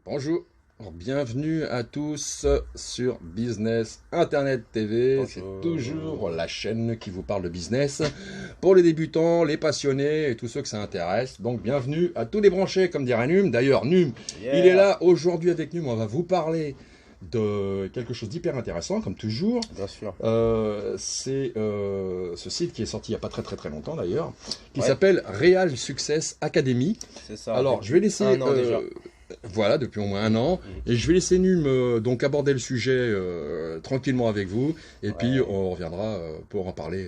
Bonjour, bienvenue à tous sur Business Internet TV. C'est toujours la chaîne qui vous parle de business pour les débutants, les passionnés et tous ceux que ça intéresse. Donc bienvenue à tous les branchés, comme dirait Num. D'ailleurs, Num, il est là aujourd'hui avec nous. On va vous parler de quelque chose d'hyper intéressant, comme toujours. Bien sûr. C'est ce site qui est sorti il n'y a pas très longtemps d'ailleurs, qui s'appelle Real Success Academy. C'est ça. Alors, je vais laisser... un an déjà. Voilà, depuis au moins un an. Et je vais laisser Num donc aborder le sujet tranquillement avec vous. Et puis, on reviendra pour en parler.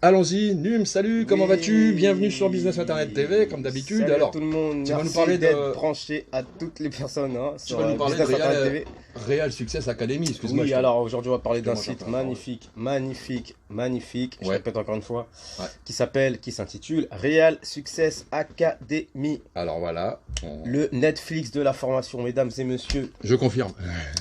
Allons-y, Num, salut, comment vas-tu? Bienvenue sur Business Internet TV, comme d'habitude. Salut Alors, à tout le monde, tu vas nous merci parler d'être branché à toutes les personnes tu sur vas nous parler de Business Internet TV. Real Success Academy, excuse-moi. Oui, alors aujourd'hui on va parler d'un Excuse-moi, site je t'en magnifique, je Ouais. répète encore une fois, Ouais. qui s'intitule Real Success Academy. Alors voilà, Le Netflix de la formation, mesdames et messieurs. je confirme.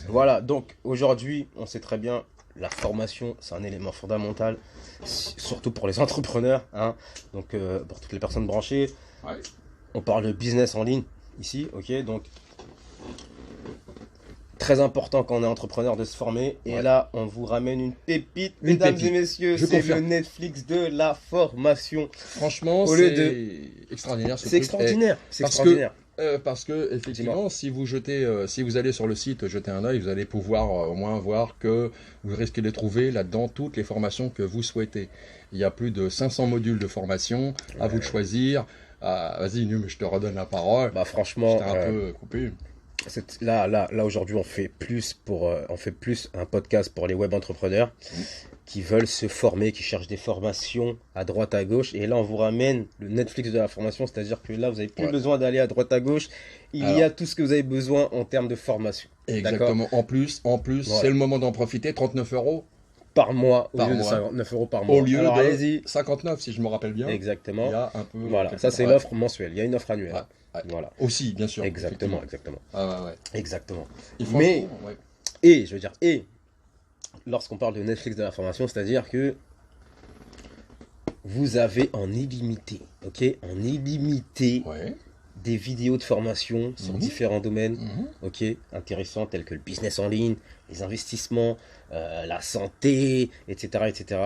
Voilà, donc aujourd'hui, on sait très bien, la formation, c'est un élément fondamental, surtout pour les entrepreneurs, hein. Donc pour toutes les personnes branchées. Ouais. On parle de business en ligne ici, ok, donc très important quand on est entrepreneur de se former. Et là, on vous ramène une pépite, mesdames et messieurs, Je c'est le confirme. Netflix de la formation. Franchement, Au lieu c'est extraordinaire. ce C'est truc. extraordinaire, c'est parce extraordinaire. Parce que effectivement, si vous jetez, si vous allez sur le site, jetez un œil, vous allez pouvoir au moins voir que vous risquez de trouver là-dedans toutes les formations que vous souhaitez. Il y a plus de 500 modules de formation, à vous de choisir. Vas-y, Num, je te redonne la parole. Bah franchement, Je t'ai un peu coupé. là aujourd'hui, on fait plus un podcast pour les web entrepreneurs qui veulent se former, qui cherchent des formations à droite à gauche. Et là, on vous ramène le Netflix de la formation, c'est-à-dire que là, vous n'avez plus besoin d'aller à droite à gauche. Il y a tout ce que vous avez besoin en termes de formation. Exactement. En plus, c'est le moment d'en profiter. 39 euros par mois, au Par lieu de mois. 59 euros par mois. au lieu Alors, de allez-y. 59, si je me rappelle bien. Exactement. Il y a un peu. Voilà, ça c'est l'offre mensuelle. Il y a une offre annuelle. Ouais. Voilà. Aussi, bien sûr. Exactement, effectivement. exactement. Ouais. Exactement. Et Mais, franchement, ouais. et, lorsqu'on parle de Netflix de la formation, c'est-à-dire que vous avez en illimité, ok, en illimité Ouais. des vidéos de formation sur différents domaines, Mhm. ok, intéressants tels que le business en ligne, les investissements, la santé, etc., etc.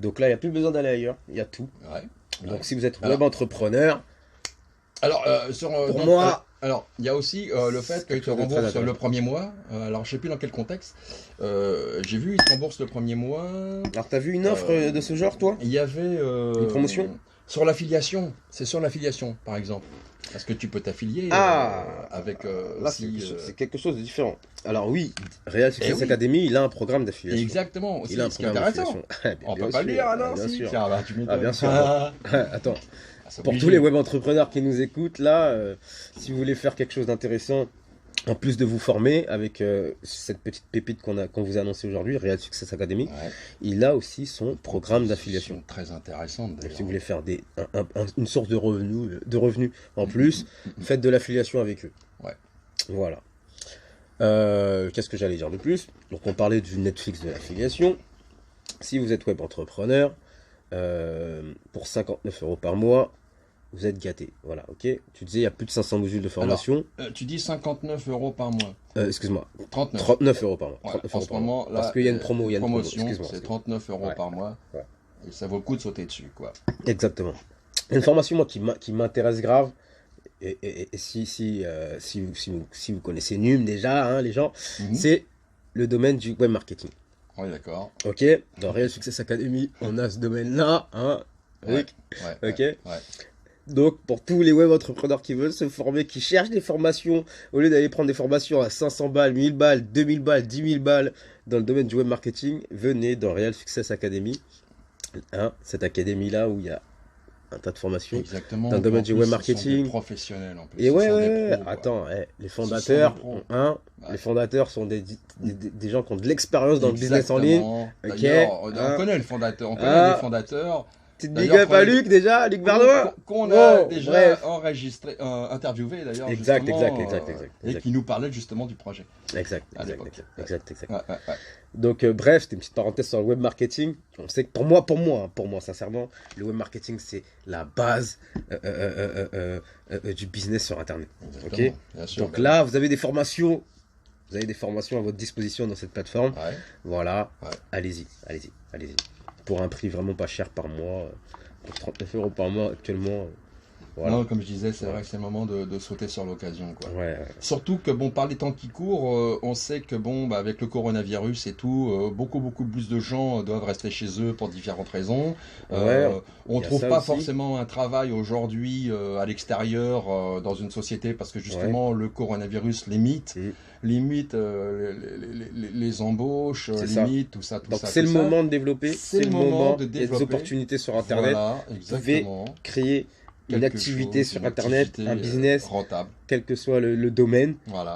Donc là, il n'y a plus besoin d'aller ailleurs, il y a tout. Ouais. Donc si vous êtes Alors- web entrepreneur, Alors, Pour donc, moi- alors, il y a aussi le fait qu'ils quelque te chose de très remboursent le intéressant. premier mois. Alors, je sais plus dans quel contexte. J'ai vu, ils te remboursent le premier mois. alors t'as vu une offre de ce genre, toi? Il y avait. Une promotion sur l'affiliation. C'est sur l'affiliation, par exemple. Est-ce que tu peux t'affilier avec. Là, c'est quelque chose de différent. Alors oui, Real Success oui. Academy, il a un programme d'affiliation. Exactement. Il a un Ce qui est programme intéressant. d'affiliation. On Bien peut pas le sûr, dire, alors bien si. sûr. Tiens, bah, tu m'étonnes. Ah, bien sûr. Attends, C'est pour obligé. tous les web entrepreneurs qui nous écoutent, là, si vous voulez faire quelque chose d'intéressant, en plus de vous former avec cette petite pépite qu'on vous a annoncé aujourd'hui, Real Success Academy, Ouais. il a aussi son programme d'affiliation. Sont très intéressantes Donc, d'ailleurs. si vous voulez faire une source de revenus en plus, faites de l'affiliation avec eux. Ouais. Voilà. Qu'est-ce que j'allais dire de plus? Donc on parlait du Netflix de l'affiliation. Si vous êtes web entrepreneur, pour 59 euros par mois, vous êtes gâté. Voilà, ok. Tu disais, il y a plus de 500 modules de formation. Tu dis 59 euros par mois. Excuse-moi, 39. 39 euros par mois. Ouais, 39 en euros ce par mois. moment, là, Parce qu'il y a une promo, il y a une promotion, Excuse-moi. c'est 39 euros Ouais. par mois. Ouais. Et ça vaut le coup de sauter dessus, quoi. Exactement. Une formation, moi, qui m'intéresse grave. Et si vous connaissez Num déjà, hein, les gens, Mhm. c'est le domaine du web marketing. Oui, d'accord. Ok, dans Real Success Academy, on a ce domaine-là, hein, Rick. Ouais, Ok. ouais. Donc, pour tous les web entrepreneurs qui veulent se former, qui cherchent des formations, au lieu d'aller prendre des formations à 500 balles, 1000 balles, 2000 balles, 10 000 balles dans le domaine du web marketing, venez dans Real Success Academy. Hein, cette académie-là où il y a un tas de formations. Exactement. Dans le domaine En du plus, web ce sont marketing. des professionnels en plus. Et Ce ouais, sont des ouais, pros, quoi. attends, les fondateurs, des pros. hein, Ouais. les fondateurs sont des gens qui ont de l'expérience dans le business en ligne. Exactement. Ok, D'ailleurs, on hein. connaît le fondateur, on connaît Ah. les fondateurs. Petite big up à Luc déjà, Luc Bernois. Qu'on a déjà enregistré, interviewé d'ailleurs. Exact. Et qui nous parlait justement du projet. Exact. Ouais. Donc bref, c'était une petite parenthèse sur le web marketing. On sait que pour moi, sincèrement, le web marketing c'est la base du business sur Internet. Ok. Bien sûr, donc là, vous avez des formations. Vous avez des formations à votre disposition dans cette plateforme. Ouais. Voilà. Ouais. Allez-y. Pour un prix vraiment pas cher par mois. Pour 39 € par mois actuellement. Voilà. Non, comme je disais, c'est vrai que c'est le moment de sauter sur l'occasion. Ouais. Surtout que, bon, par les temps qui courent, on sait que, bon, avec le coronavirus et tout, beaucoup plus de gens doivent rester chez eux pour différentes raisons. On ne trouve pas forcément un travail aujourd'hui à l'extérieur dans une société parce que, justement, le coronavirus limite les embauches, limite tout ça. Donc c'est le moment de développer, c'est le moment de développer des opportunités sur Internet. Voilà, exactement. Vous pouvez créer une activité sur Internet, un business rentable, quel que soit le domaine,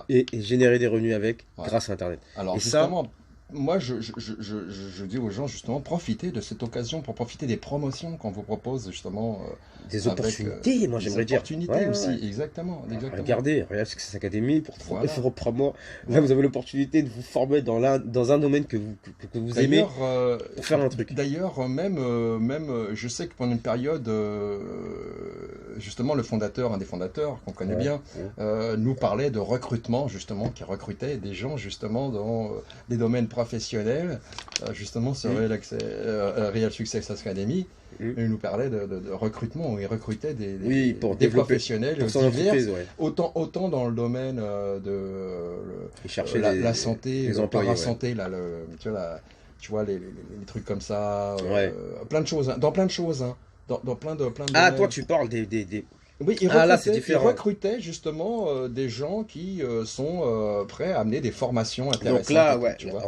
et générer des revenus avec grâce à Internet. Alors, et justement, moi, je dis aux gens, justement, profitez de cette occasion pour profiter des promotions qu'on vous propose, justement. Des opportunités, moi j'aimerais dire. Des opportunités aussi, exactement. Regardez, Real Success Academy, pour 39 € par mois, là vous avez l'opportunité de vous former dans un domaine que vous aimez, pour faire un truc. D'ailleurs, même, je sais que pendant une période, justement, un des fondateurs, qu'on connaît bien, nous parlait de recrutement, justement, qui recrutait des gens, justement, dans des domaines professionnels, justement, sur Real Success Academy. Il nous parlait de recrutement, où il recrutait des professionnels divers, autant dans le domaine de la santé, la parasanté, tu vois, les trucs comme ça, plein de choses, dans plein de choses, dans plein de Ah, toi tu parles des... Oui, il recrutait justement des gens qui sont prêts à amener des formations intéressantes. Donc là,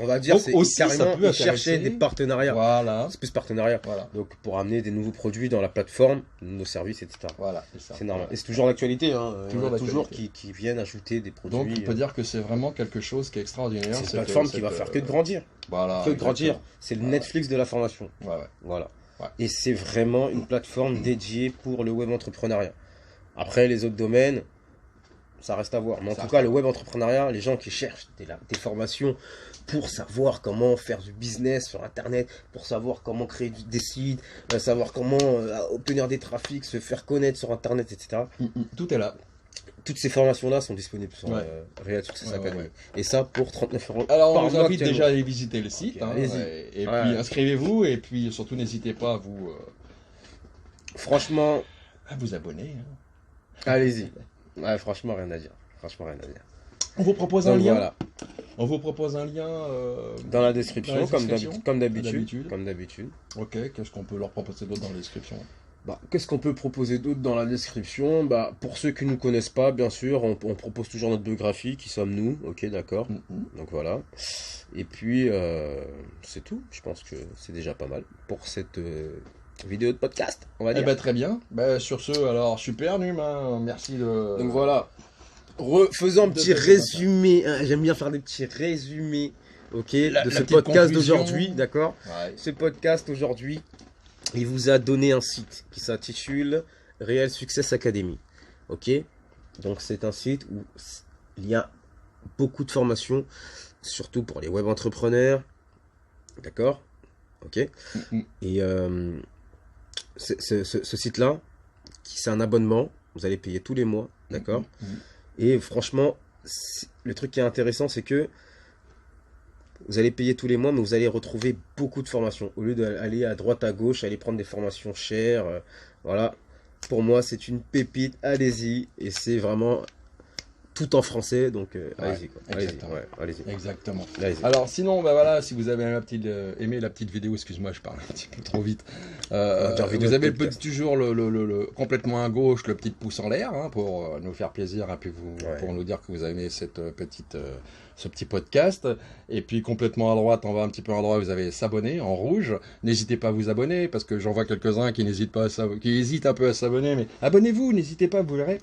on va dire c'est carrément ils cherchaient des partenariats. Voilà. C'est plus partenariat. Voilà. Donc pour amener des nouveaux produits dans la plateforme, nos services, etc. Voilà, c'est ça. C'est normal. Et c'est toujours d'actualité. Toujours qui viennent ajouter des produits. Donc on peut dire que c'est vraiment quelque chose qui est extraordinaire. C'est une plateforme qui va faire que de grandir. Voilà. Que de grandir. C'est le Netflix de la formation. Voilà. Et c'est vraiment une plateforme dédiée pour le web entrepreneuriat. Après, les autres domaines, ça reste à voir. Mais en tout cas, le web entrepreneuriat, les gens qui cherchent des formations pour savoir comment faire du business sur Internet, pour savoir comment créer des sites, savoir comment obtenir des trafics, se faire connaître sur Internet, etc. Tout est là. Toutes ces formations-là sont disponibles sur Real Success Academy. Et ça pour 39 €. Alors, on vous invite déjà à aller visiter le site. Et puis, inscrivez-vous. Et puis, surtout, n'hésitez pas à vous... Franchement... à vous abonner. Allez-y. Franchement, rien à dire. On vous propose un lien. Voilà. On vous propose un lien dans la description, comme d'habitude. Ok, qu'est-ce qu'on peut leur proposer d'autre dans la description? Qu'est-ce qu'on peut proposer d'autre dans la description? Pour ceux qui ne nous connaissent pas, bien sûr, on propose toujours notre biographie, qui sommes nous, ok, d'accord. Donc voilà. Et puis, c'est tout. Je pense que c'est déjà pas mal pour cette... vidéo de podcast, on va dire. Très bien. Sur ce, alors, super, Num, merci de... Donc voilà. Faisons un petit résumé. J'aime bien faire des petits résumés, ok, de ce podcast d'aujourd'hui, d'accord. Ce podcast aujourd'hui, il vous a donné un site qui s'intitule Real Success Academy, ok. Donc c'est un site où il y a beaucoup de formations, surtout pour les web entrepreneurs, d'accord, ok. Et ce site-là, c'est un abonnement, vous allez payer tous les mois, d'accord. Et franchement, le truc qui est intéressant, c'est que vous allez payer tous les mois, mais vous allez retrouver beaucoup de formations. Au lieu d'aller à droite, à gauche, aller prendre des formations chères, voilà. Pour moi, c'est une pépite, allez-y. Et c'est vraiment tout en français, donc allez-y. Allez-y. Exactement. Allez-y. Alors sinon, voilà, si vous avez aimé la petite vidéo, excuse-moi, je parle un petit peu trop vite. Vous avez toujours le complètement à gauche, le petit pouce en l'air, pour nous faire plaisir, et puis pour nous dire que vous avez aimé ce petit podcast. Et puis complètement à droite, on va un petit peu à droite, vous avez s'abonner en rouge. N'hésitez pas à vous abonner, parce que j'en vois quelques-uns qui hésitent un peu à s'abonner, mais abonnez-vous, n'hésitez pas, vous verrez.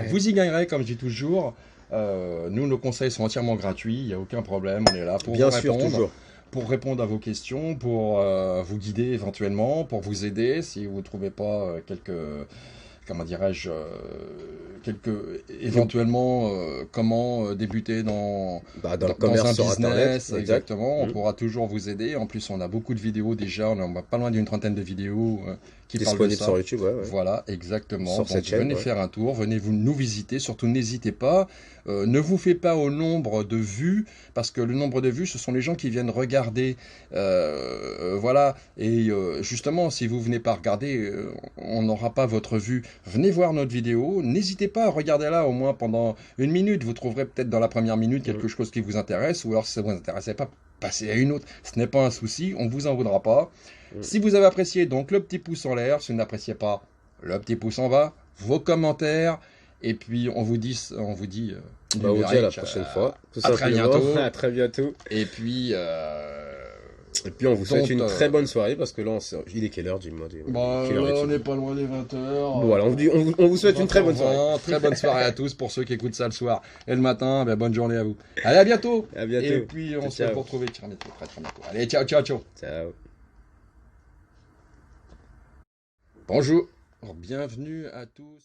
Vous y gagnerez, comme je dis toujours. Nous, nos conseils sont entièrement gratuits, il n'y a aucun problème, on est là pour vous répondre. Bien sûr, toujours. pour répondre à vos questions, pour vous guider éventuellement, pour vous aider si vous ne trouvez pas comment dirais-je, éventuellement, comment débuter dans le commerce un sur business, Internet. exactement. On pourra toujours vous aider. En plus, on a beaucoup de vidéos déjà. On a pas loin d'une trentaine de vidéos qui parlent de Disponible ça. sur YouTube, ouais. Voilà, exactement. Sur Donc, cette chaîne, venez faire un tour, venez nous visiter. Surtout, n'hésitez pas. Ne vous faites pas au nombre de vues, parce que le nombre de vues, ce sont les gens qui viennent regarder. Voilà. Et justement, si vous venez pas regarder, on n'aura pas votre vue. Venez voir notre vidéo. N'hésitez pas à regarder là au moins pendant une minute. Vous trouverez peut-être dans la première minute quelque chose qui vous intéresse, ou alors si ça ne vous intéressait pas, passez à une autre. Ce n'est pas un souci, on ne vous en voudra pas. Si vous avez apprécié, donc le petit pouce en l'air. Si vous n'appréciez pas, le petit pouce en bas. Vos commentaires. Et puis on vous dit on vous dit à la prochaine fois. À très bientôt. À très bientôt. Et puis on vous souhaite une très bonne soirée, parce que là, il est quelle heure, dis-moi? On n'est pas loin des 20h. Bon, voilà, on vous souhaite une très bonne soirée. Très bonne soirée à tous pour ceux qui écoutent ça le soir et le matin. Bonne journée à vous. Allez, à bientôt. À bientôt. Et puis on se retrouve très bientôt. Allez, ciao, ciao, ciao. Ciao. Bonjour. Bienvenue à tous.